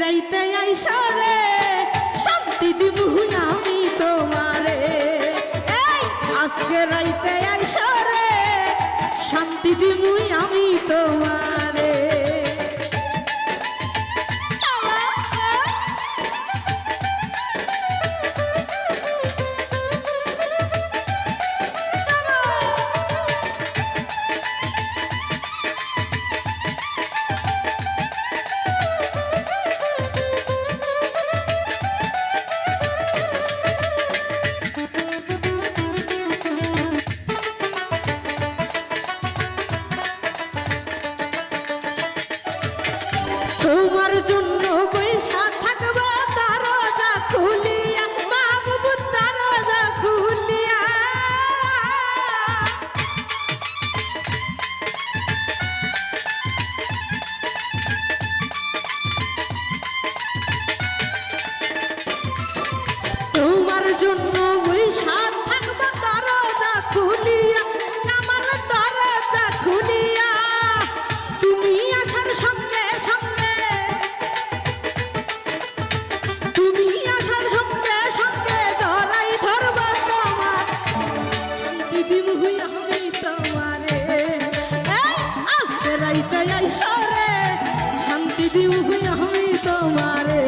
রাইতে আইসা রে শান্তি দিবু আমি তোমারে। এই আজকে রাইতে আইসা রে শান্তি দিবু আমি তোমারে। তোমার জন্য বৈশা থাকবো দরজা খুলিয়া মাহবুব দরজা খুলিয়া। তোমার জন্য বৈশা থাকবো দরজা খুলিয়া কামাল দরজা খুলিয়া। তুমি আসার সঙ্গে সঙ্গে তুমি আসার সঙ্গে সঙ্গে ধরাই ধরব তোমার শান্তি দিবু আমি তোমারে। আজকে রাইতে আইসা রে শান্তি দিবু আমি তোমারে।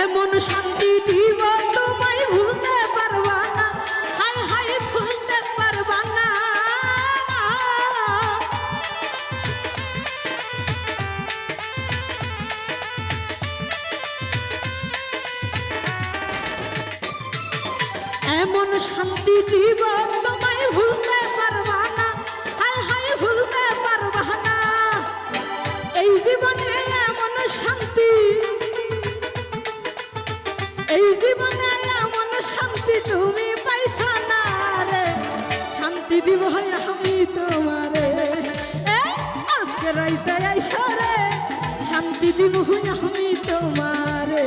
এমন শান্তি দিব তোমায় ভুলতে পারবা না, হায় হায় ভুলতে পারবা না। এমন শান্তি দিব তোমায় ভুলতে পারবা না, হায় হায় ভুলতে পারবা না। এই জীবনে এমন শান্তি এই জীবনে এমন শান্তি তুমি পাইছা না রে। শান্তি দিব আমি তোমারে। আজকে রাইতে আইসা রে শান্তি দিব আমি তোমারে।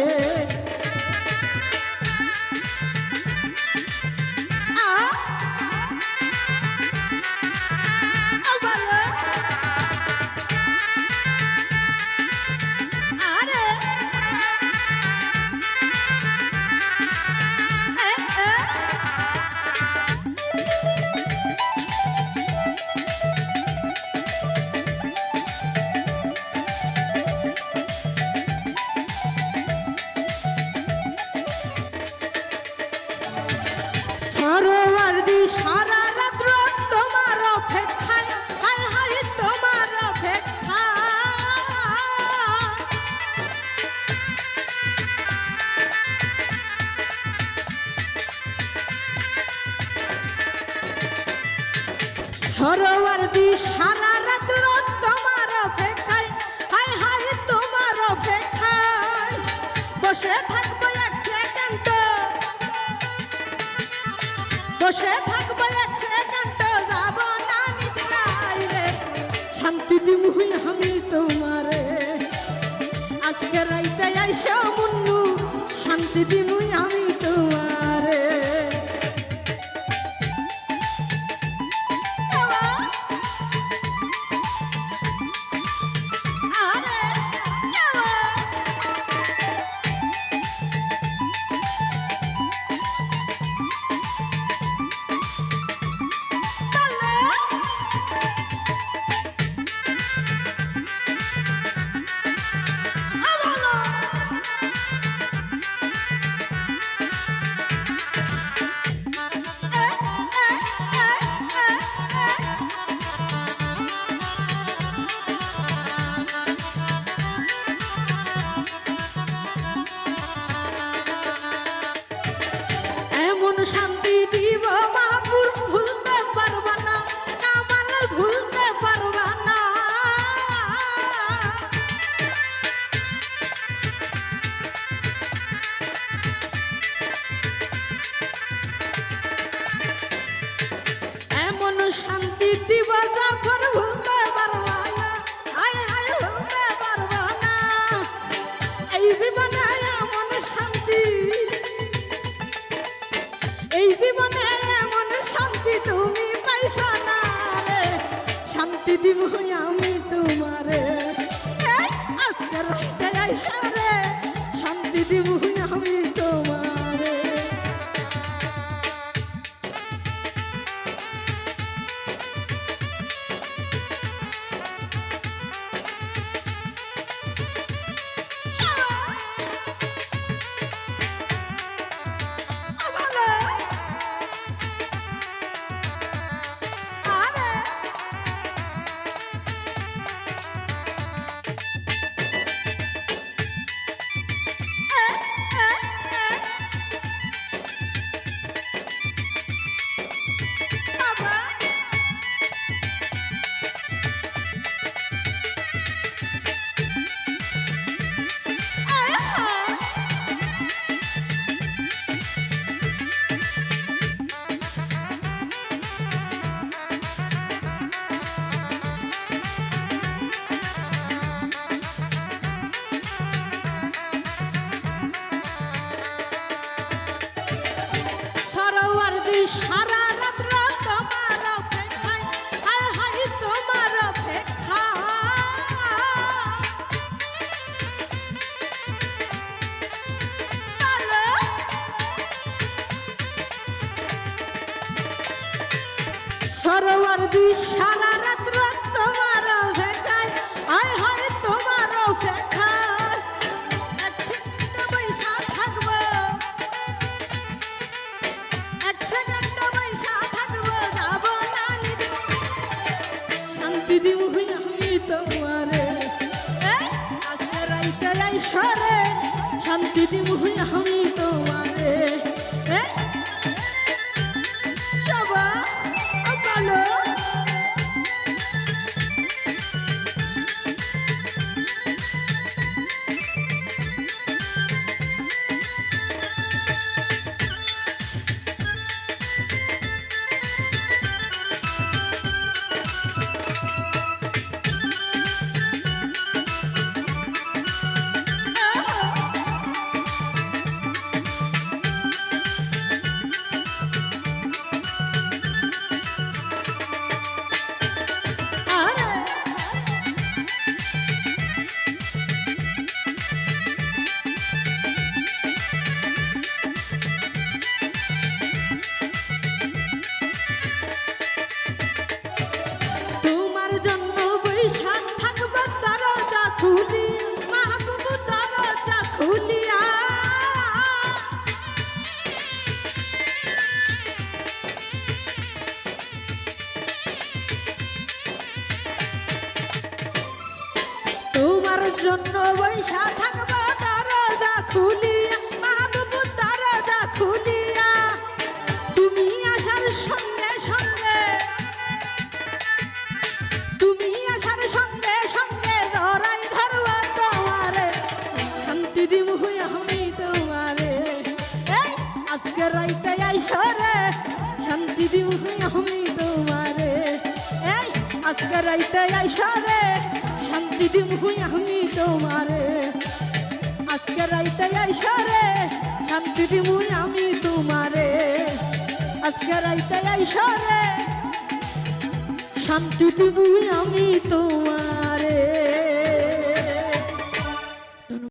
সারা রাত্র তোমার অপেক্ষায়, হায় হায় তোমার অপেক্ষা। সরোয়ারদি সারা রাত্র তোমার অপেক্ষায়, হায় হায় তোমার অপেক্ষায়। বসে থাকবো এক সেকেন্ড, বসে থাকবো এক সেকেন্ড, যাব না নিতাই রে। শান্তি দিবু আমি তোমারে। আজকে রাইতে আইসা মুন্নু শান্তি দিবু আমি তোমারে। শান্তি দিব আমি তোমারে আজকে রাইতে আইসা রে শান্তি দিব আমি তোমারে সারা রাত তোমার অপেক্ষায় হায় হায় তোমার অপেক্ষা সরোয়ার দি সারা রাত তোমার অপেক্ষায় হায় হায় তোমার অপেক্ষা শান্তি দিব আমি তোমারে সবা ভালো জন্য বৈশা থাকবো দরজা খুলিয়া মাহবুব দরজা খুলিয়া তুমি আসার সঙ্গে সঙ্গে জড়াই ধরবো তোমারে শান্তি দিব আমি তোমারে আজকে রাইতে আইসো রে শান্তি দিব আমি তোমারে আজকে রাইতে আইসো রে শান্তি দিব আমি তোমারে আজকে রাইতে আইসা রে শান্তি দিব আমি তোমারে আজকে রাইতে আইসা রে শান্তি দিব আমি তোমারে।